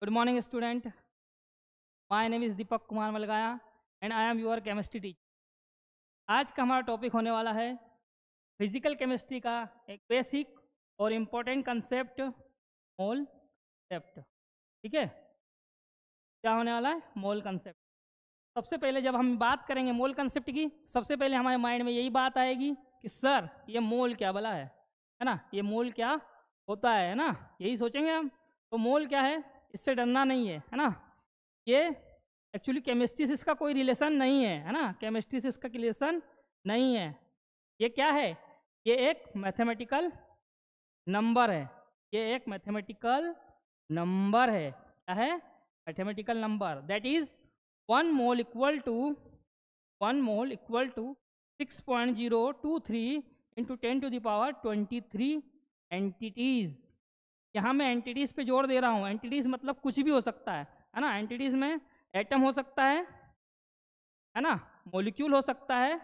Good morning, student. My name is Deepak Kumar Malgaya and I am your chemistry teacher. आज का हमारा topic होने वाला है फिजिकल केमिस्ट्री का एक बेसिक और इम्पोर्टेंट कंसेप्ट, मोल कंसेप्ट। ठीक है, क्या होने वाला है? मोल कंसेप्ट। सबसे पहले जब हम बात करेंगे मोल कंसेप्ट की, सबसे पहले हमारे माइंड में यही बात आएगी कि सर ये मोल क्या भला है ना, ये मोल क्या होता है ना, यही सोचेंगे हम। तो मोल क्या है, इससे डरना नहीं है ना। ये एक्चुअली केमिस्ट्री से इसका कोई रिलेशन नहीं है ना, केमिस्ट्री से इसका रिलेशन नहीं है। ये क्या है? ये एक मैथमेटिकल नंबर है। ये एक मैथमेटिकल नंबर है। क्या है? Mathematical number. That is 1 mole equal to 6.023 into 10⁻23 entities. यहाँ मैं एंटिटीज पे जोर दे रहा हूँ। एंटिटीज मतलब कुछ भी हो सकता है ना। एंटिटीज में एटम हो सकता है ना, मॉलिक्यूल हो सकता है,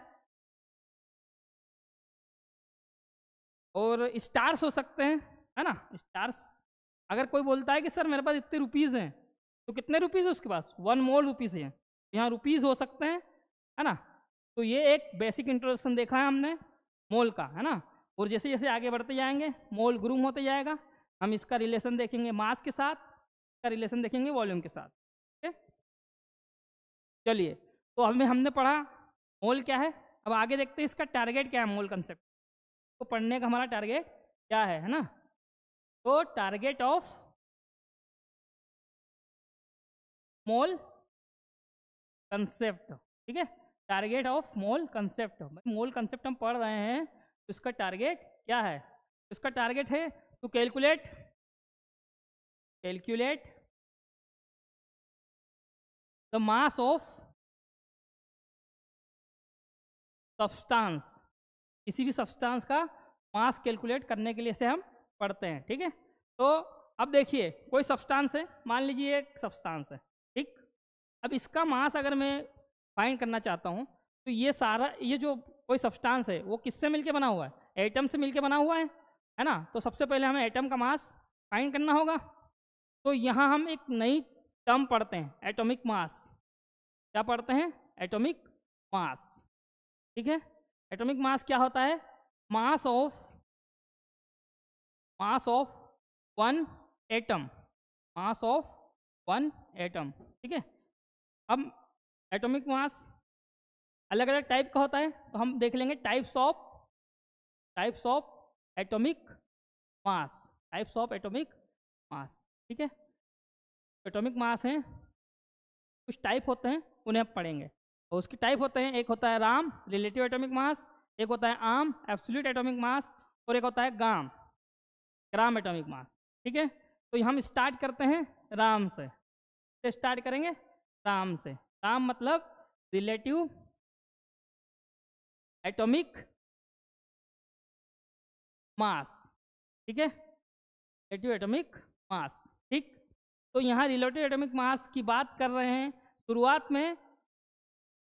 और स्टार्स हो सकते हैं, है ना। स्टार्स, अगर कोई बोलता है कि सर मेरे पास इतने रुपीज़ हैं, तो कितने रुपीज़ है उसके पास? 1 मोल रुपीज़ है। यहाँ रुपीज़ हो सकते हैं, है ना। तो ये एक बेसिक इंट्रोडक्शन देखा है हमने मोल का, है ना। और जैसे जैसे आगे बढ़ते जाएंगे मोल ग्रूम होते जाएगा। हम इसका रिलेशन देखेंगे मास के साथ, इसका रिलेशन देखेंगे वॉल्यूम के साथ। ठीक है, चलिए। तो हमने पढ़ा मोल क्या है। अब आगे देखते हैं इसका टारगेट क्या है। मोल कंसेप्ट को पढ़ने का हमारा टारगेट क्या है ना। तो टारगेट ऑफ मोल कंसेप्ट, ठीक है, target of mole concept. Mole concept हम पढ़ रहे हैं तो इसका टारगेट क्या है? इसका टारगेट है to calculate the mass of substance. किसी भी सब्सटेंस का मास कैलकुलेट करने के लिए से हम पढ़ते हैं। ठीक है, तो अब देखिए कोई सब्सटेंस है, मान लीजिए एक सब्सटेंस है, ठीक। अब इसका मास अगर मैं फाइंड करना चाहता हूँ, तो ये सारा, ये जो कोई सब्सटेंस है वो किससे मिलके बना हुआ है? एटम से मिलके बना हुआ है ना। तो सबसे पहले हमें एटम का मास फाइंड करना होगा। तो यहाँ हम एक नई टर्म पढ़ते हैं, एटॉमिक मास। क्या पढ़ते हैं? Atomic mass. ठीक है, एटॉमिक मास क्या होता है? मास of one atom, mass of one atom. ठीक है, अब एटॉमिक मास अलग अलग टाइप का होता है, तो हम देख लेंगे types of atomic mass, types of atomic mass. ठीक है, एटॉमिक मास हैं, कुछ टाइप होते हैं, उन्हें आप पढ़ेंगे। और उसके टाइप होते हैं, एक होता है राम, रिलेटिव एटॉमिक मास, एक होता है आम, एब्सोल्यूट एटॉमिक मास, और एक होता है गाम, ग्राम एटॉमिक मास। ठीक है, तो हम स्टार्ट करते हैं राम से। स्टार्ट करेंगे राम से। राम मतलब रिलेटिव एटॉमिक मास। ठीक है, रिलेटिव एटॉमिक मास। ठीक, तो यहाँ रिलेटिव एटॉमिक मास की बात कर रहे हैं। शुरुआत में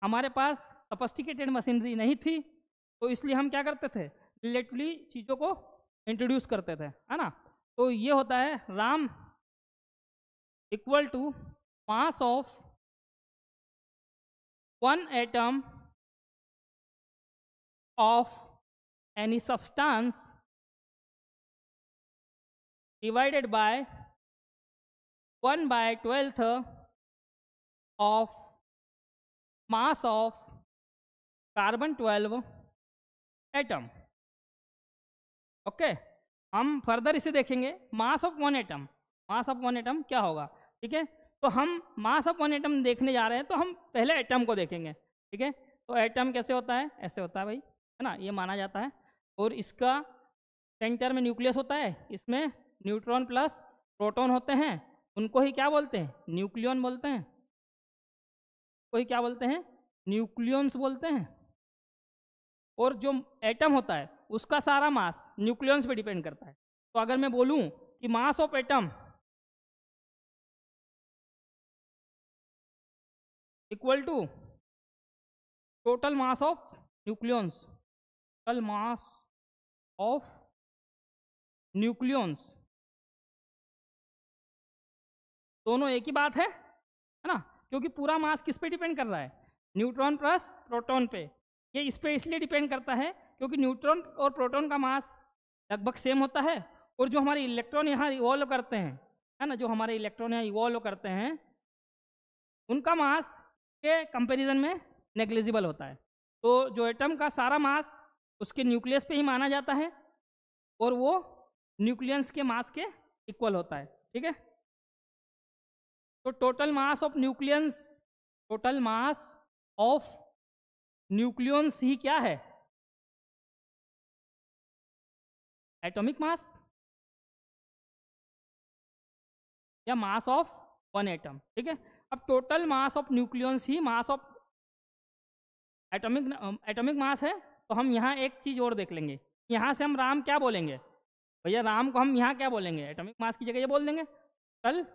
हमारे पास सोफिस्टिकेटेड मशीनरी नहीं थी, तो इसलिए हम क्या करते थे? रिलेटिवली चीज़ों को इंट्रोड्यूस करते थे, है ना। तो ये होता है RAM equal to mass of one atom of any substance divided by 1/12 of mass of carbon 12 atom. Okay, हम फर्दर इसे देखेंगे। Mass of one atom, mass of one atom क्या होगा? ठीक है, तो हम मास ऑफ वन एटम देखने जा रहे हैं, तो हम पहले एटम को देखेंगे। ठीक है, तो एटम कैसे होता है? ऐसे होता है भाई, है ना, ये माना जाता है। और इसका सेंटर में न्यूक्लियस होता है, इसमें न्यूट्रॉन प्लस प्रोटॉन होते हैं, उनको ही क्या बोलते हैं? न्यूक्लियन बोलते हैं। को ही क्या बोलते हैं? न्यूक्लियंस बोलते हैं। और जो एटम होता है उसका सारा मास न्यूक्लियंस पे डिपेंड करता है। तो अगर मैं बोलूं कि mass of atom equal to total mass of nucleons, total mass of nucleons, दोनों एक ही बात है ना, क्योंकि पूरा मास किस पे डिपेंड कर रहा है, न्यूट्रॉन प्लस प्रोटॉन पे। ये इस पे इसलिए डिपेंड करता है क्योंकि न्यूट्रॉन और प्रोटॉन का मास लगभग सेम होता है, और जो हमारे इलेक्ट्रॉन यहाँ इवॉल्व करते हैं, है ना, जो हमारे इलेक्ट्रॉन यहाँ इवॉल्व करते हैं उनका मास के कंपैरिजन में नेग्लिजिबल होता है। तो जो एटम का सारा मास उसके न्यूक्लियस पे ही माना जाता है, और वो न्यूक्लियस के मास के इक्वल होता है, ठीक है। तो टोटल मास ऑफ न्यूक्लियंस ही क्या है, एटॉमिक मास या मास ऑफ वन एटम, ठीक है। अब total mass of nucleons he mass of atomic mass है। तो हम यहाँ एक चीज और देख लेंगे, यहाँ से हम राम क्या बोलेंगे भैया, राम को हम यहाँ क्या बोलेंगे, एटॉमिक मास की जगह ये बोल देंगे टोटल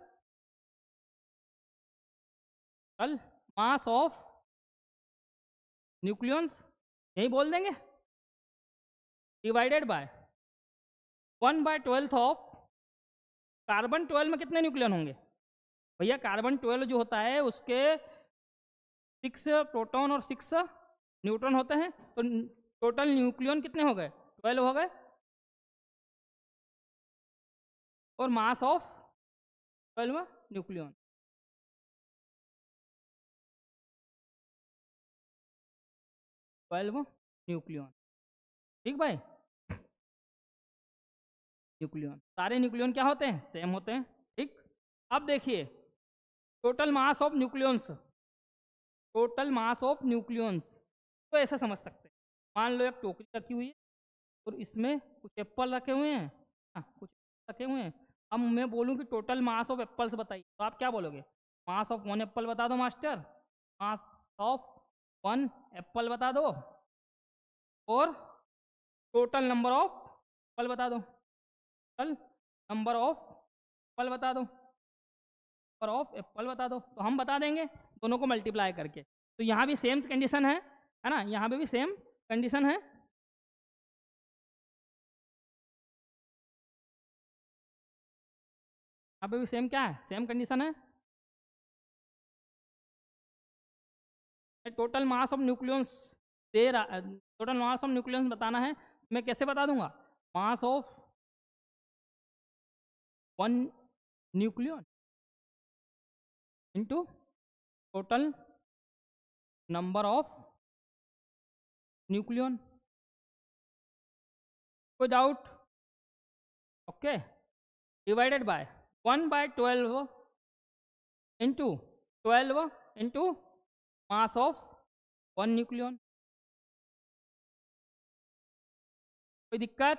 मास ऑफ न्यूक्लियंस, यही बोल देंगे, डिवाइडेड बाय 1/12 ऑफ कार्बन 12 में कितने न्यूक्लियन होंगे भैया, कार्बन 12 जो होता है उसके 6 प्रोटॉन और 6 न्यूट्रॉन होते हैं, तो टोटल न्यूक्लियन कितने हो गए, 12 हो गए, और मास ऑफ 12 न्यूक्लियन, ठीक भाई। न्यूक्लियन, सारे न्यूक्लियन क्या होते हैं, सेम होते हैं, ठीक। अब देखिए टोटल मास ऑफ न्यूक्लियंस तो ऐसे समझ सकते हैं, मान लो एक टोकरी रखी हुई है और इसमें कुछ एप्पल रखे हुए हैं, कुछ रखे हुए हैं। अब मैं बोलूँ कि टोटल मास ऑफ एप्पल्स बताइए, तो आप क्या बोलोगे, मास ऑफ 1 एप्पल बता दो मास्टर, मास ऑफ 1 एप्पल बता दो, और टोटल नंबर ऑफ एप्पल बता दो, नंबर ऑफ एप्पल बता दो, तो हम बता देंगे दोनों को मल्टीप्लाई करके। तो यहाँ भी सेम कंडीशन है ना, यहाँ पे भी सेम कंडीशन है। यहाँ पे भी सेम क्या है, सेम कंडीशन है। टोटल मास ऑफ न्यूक्लियंस दे रहा, टोटल मास ऑफ न्यूक्लियंस बताना है, मैं कैसे बता दूंगा, mass of 1 nucleon into total number of nucleon, कोई doubt, okay, divided by 1/12 into 12 into mass of 1 nucleon, कोई दिक्कत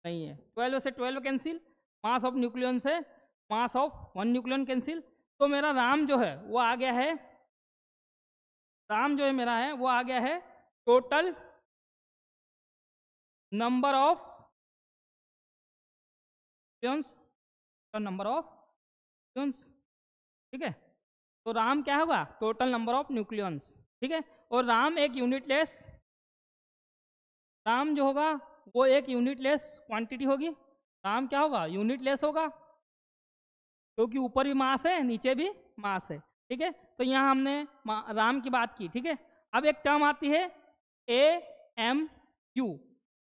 नहीं है। 12 से 12 कैंसिल, मास ऑफ न्यूक्लियन से मास ऑफ 1 न्यूक्लियन कैंसिल, तो मेरा राम जो है वो आ गया है, राम जो है मेरा है वो आ गया है टोटल नंबर ऑफ न्यूक्लियंस, ठीक है। तो राम क्या होगा, टोटल नंबर ऑफ न्यूक्लियंस, ठीक है। और राम एक यूनिटलेस, राम जो होगा वो एक यूनिटलेस क्वांटिटी होगी, राम क्या होगा, यूनिटलेस होगा, क्योंकि ऊपर भी मास है नीचे भी मास है, ठीक है। तो यहाँ हमने राम की बात की, ठीक है। अब एक टर्म आती है AMU,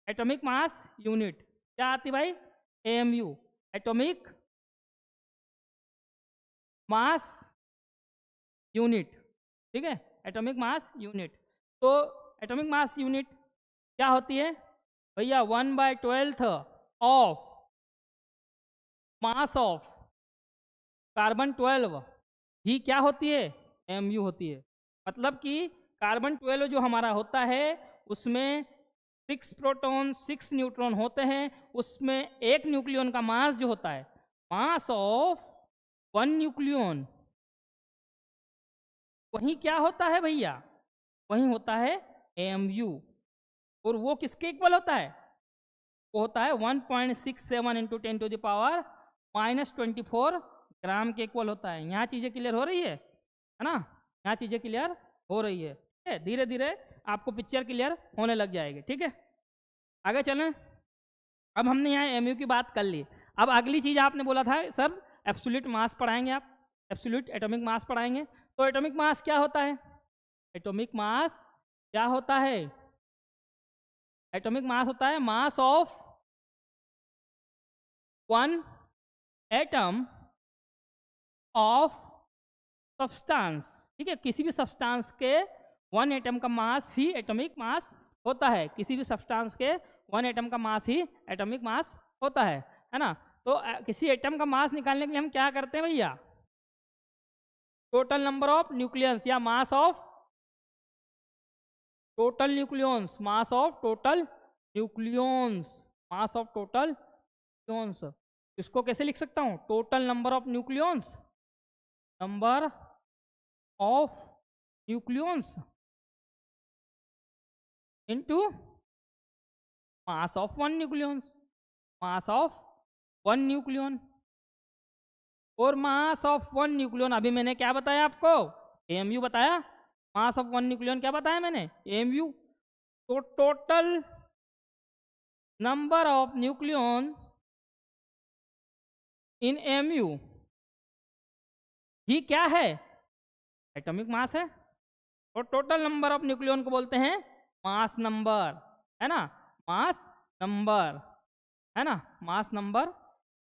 एटॉमिक मास यूनिट, क्या आती भाई, AMU, एटॉमिक मास यूनिट, ठीक है, एटॉमिक मास यूनिट। तो एटॉमिक मास यूनिट क्या होती है भैया, 1/12 ऑफ मास ऑफ कार्बन 12 ही क्या होती है, AMU होती है। मतलब कि कार्बन 12 जो हमारा होता है उसमें 6 प्रोटॉन 6 न्यूट्रॉन होते हैं, उसमें एक न्यूक्लियन का मास जो होता है, मास ऑफ 1 न्यूक्लियन, वही क्या होता है भैया, वही होता है AMU। और वो किसके इक्वल होता है, वो होता है 1.67 × 10⁻⁻24 ग्राम के इक्वल होता है। यहाँ चीज़ें क्लियर हो रही है ना, यहाँ चीज़ें क्लियर हो रही है, ठीक है। धीरे धीरे आपको पिक्चर क्लियर होने लग जाएगी, ठीक है। आगे चलें, अब हमने यहाँ AMU की बात कर ली। अब अगली चीज़ आपने बोला था सर एब्सोल्यूट मास पढ़ाएंगे आप, एब्सोल्यूट एटॉमिक मास पढ़ाएंगे। तो एटॉमिक मास क्या होता है? एटॉमिक मास क्या होता है? एटॉमिक मास होता है मास of one atom of substance. ठीक है, किसी भी सब्सटेंस के वन एटम का मास ही एटॉमिक मास होता है। किसी भी सब्सटेंस के वन एटम का मास ही एटॉमिक मास होता है ना। तो किसी एटम का मास निकालने के लिए हम क्या करते हैं भैया? टोटल नंबर ऑफ न्यूक्लियंस या mass of total nucleons, mass of total nucleons, mass of total nucleons. इसको कैसे लिख सकता हूं? Total number of nucleons, number of nucleons into mass of one nucleons, mass of one nucleon. और मास of one nucleon अभी मैंने क्या बताया आपको? एएमयू बताया। मास ऑफ वन न्यूक्लियन क्या बताया मैंने? एएमयू। तो total number of nucleon in AMU ही क्या है? एटॉमिक मास है। और टोटल नंबर ऑफ न्यूक्लियन को बोलते हैं मास नंबर, है ना, मास नंबर, है ना, मास नंबर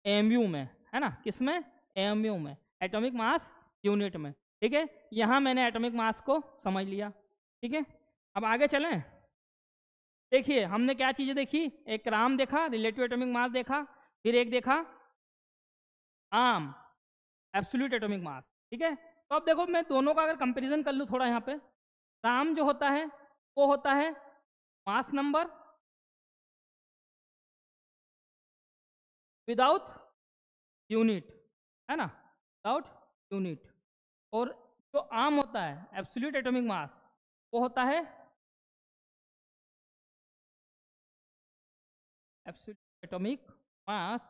एएमयू में, है ना, किसमें? एएमयू में, एटॉमिक मास यूनिट में। ठीक है, यहाँ मैंने एटॉमिक मास को समझ लिया। ठीक है, अब आगे चलें। देखिए हमने क्या चीज़ें देखी? एक राम देखा, रिलेटिव एटॉमिक मास देखा, फिर एक देखा आम, एब्सोल्यूट एटॉमिक मास। ठीक है, तो अब देखो मैं दोनों का अगर कंपैरिजन कर लूँ थोड़ा, यहाँ पे राम जो होता है वो होता है मास नंबर विदाउट यूनिट, है ना, विदाउट यूनिट। और जो आम होता है एब्सोल्यूट एटॉमिक मास, वो होता है एब्सोल्यूट एटॉमिक मास,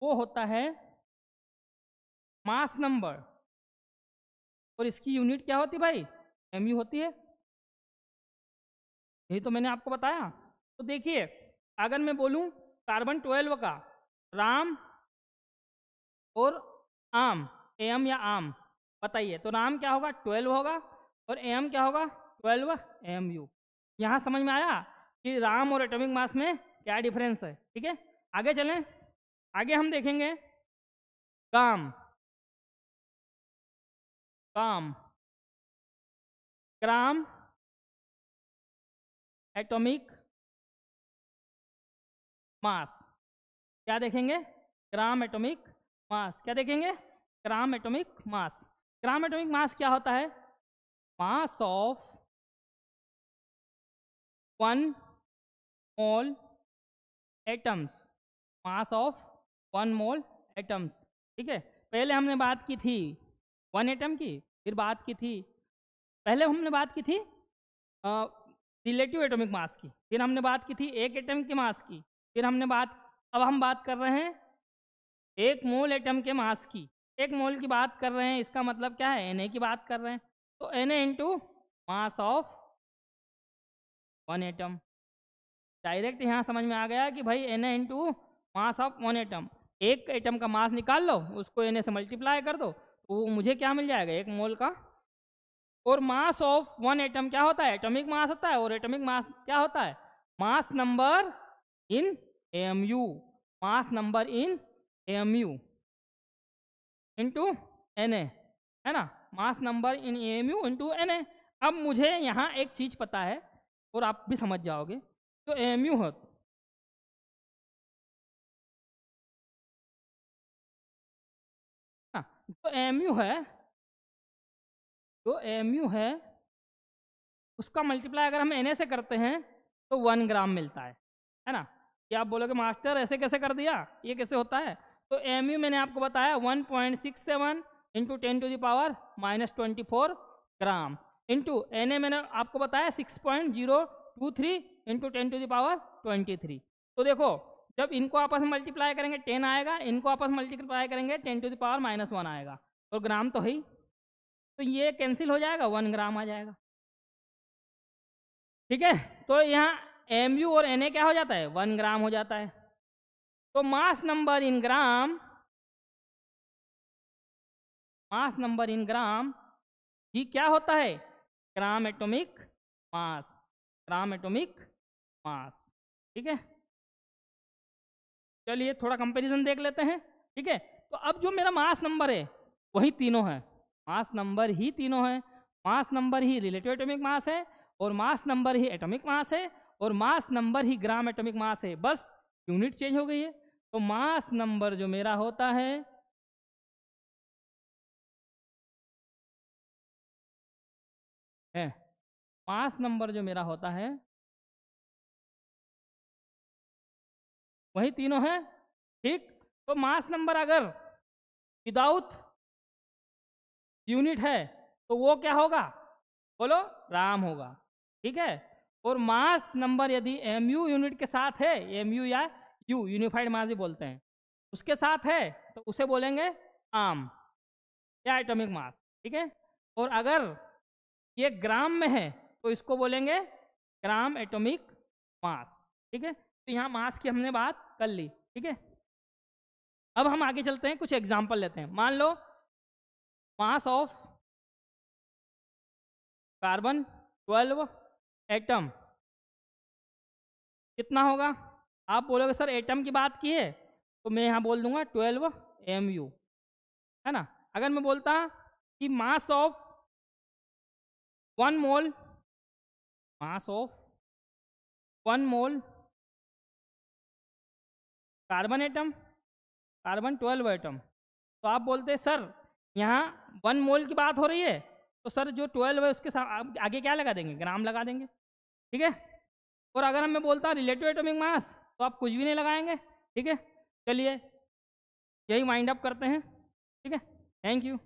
वो होता है मास नंबर। और इसकी यूनिट क्या होती है भाई? एमयू होती है। यही तो मैंने आपको बताया। तो देखिए अगर मैं बोलूं कार्बन 12 का राम और आम, एम या आम, बताइए तो राम क्या होगा? 12 होगा, और एम क्या होगा? 12 एमयू। यहाँ समझ में आया कि राम और एटॉमिक मास में क्या डिफरेंस है। ठीक है, आगे चलें। आगे हम देखेंगे काम, काम, ग्राम एटॉमिक मास। क्या देखेंगे? Gram atomic mass. क्या देखेंगे? Gram atomic mass. Gram atomic mass क्या होता है? मास of one mole atoms, mass of one mole atoms. ठीक है, पहले हमने बात की थी वन एटम की, फिर बात की थी, पहले हमने बात की थी रिलेटिव एटॉमिक मास की, फिर हमने बात की थी एक एटम के मास की, फिर हमने बात, अब हम बात कर रहे हैं एक मोल एटम के मास की। एक मोल की बात कर रहे हैं, इसका मतलब क्या है? Na की बात कर रहे हैं। तो Na into mass of one atom. Direct यहाँ समझ में आ गया कि भाई Na into mass of one atom. एक एटम का मास निकाल लो, उसको Na से मल्टीप्लाई कर दो, तो मुझे क्या मिल जाएगा? एक मोल का। और मास ऑफ वन एटम क्या होता है? एटॉमिक मास होता है। और एटॉमिक मास क्या होता है? Mass number in AMU, mass number in AMU into Na, है ना, mass number in AMU into Na। अब मुझे यहाँ एक चीज पता है और आप भी समझ जाओगे, जो एएमयू है, जो एएमयू है, जो एएमयू है उसका मल्टीप्लाई अगर हम Na से करते हैं तो 1 ग्राम मिलता है ना। क्या आप बोलोगे मास्टर ऐसे कैसे कर दिया, ये कैसे होता है? तो एमयू मैंने आपको बताया 1.67 इंटू 10⁻⁻24 ग्राम इंटू Na मैंने आपको बताया 6.023 इंटू 10⁻23। तो देखो जब इनको आपस में मल्टीप्लाई करेंगे 10 आएगा, इनको आपस में मल्टीप्लाई करेंगे 10⁻⁻1 आएगा, और ग्राम तो है ही, तो ये कैंसिल हो जाएगा, 1 ग्राम आ जाएगा। ठीक है, तो यहाँ एमयू और Na क्या हो जाता है? 1 ग्राम हो जाता है। तो mass number in gram mass number in ग्राम, ही क्या होता है, gram atomic mass, gram atomic mass. ठीक है, चलिए थोड़ा कंपैरिजन देख लेते हैं। ठीक है, तो अब जो मेरा मास नंबर है वही तीनों है, मास नंबर ही तीनों है, मास नंबर ही रिलेटिव एटॉमिक मास है, और मास नंबर ही एटॉमिक मास है, और मास नंबर ही ग्राम एटॉमिक मास है, बस यूनिट चेंज हो गई है। तो मास नंबर जो मेरा होता है मास नंबर जो मेरा होता है वही तीनों है। ठीक, तो मास नंबर अगर विदाउट यूनिट है तो वो क्या होगा, बोलो, ग्राम होगा। ठीक है, और मास नंबर यदि mu यूनिट के साथ है, mu या u यूनिफाइड मास भी बोलते हैं, उसके साथ है तो उसे बोलेंगे आम या एटॉमिक मास। ठीक है, और अगर ये ग्राम में है तो इसको बोलेंगे ग्राम एटॉमिक मास। ठीक है, तो यहाँ मास की हमने बात कर ली। ठीक है, अब हम आगे चलते हैं, कुछ एग्जाम्पल लेते हैं। मान लो मास ऑफ कार्बन 12 एटम कितना होगा। आप बोलोगे सर एटम की बात की है, तो मैं यहाँ बोल दूंगा 12 mu, है ना। अगर मैं बोलता कि mass of 1 mole, mass of 1 mole carbon atom, carbon 12 atom, तो आप बोलते हैं सर यहाँ 1 मोल की बात हो रही है, तो सर जो 12 है उसके साथ आगे क्या लगा देंगे, ग्राम लगा देंगे। ठीक है, और अगर मैं बोलता रिलेटिव एटॉमिक मास तो आप कुछ भी नहीं लगाएंगे। ठीक है, चलिए यही वाइंड अप करते हैं। ठीक है, थैंक यू।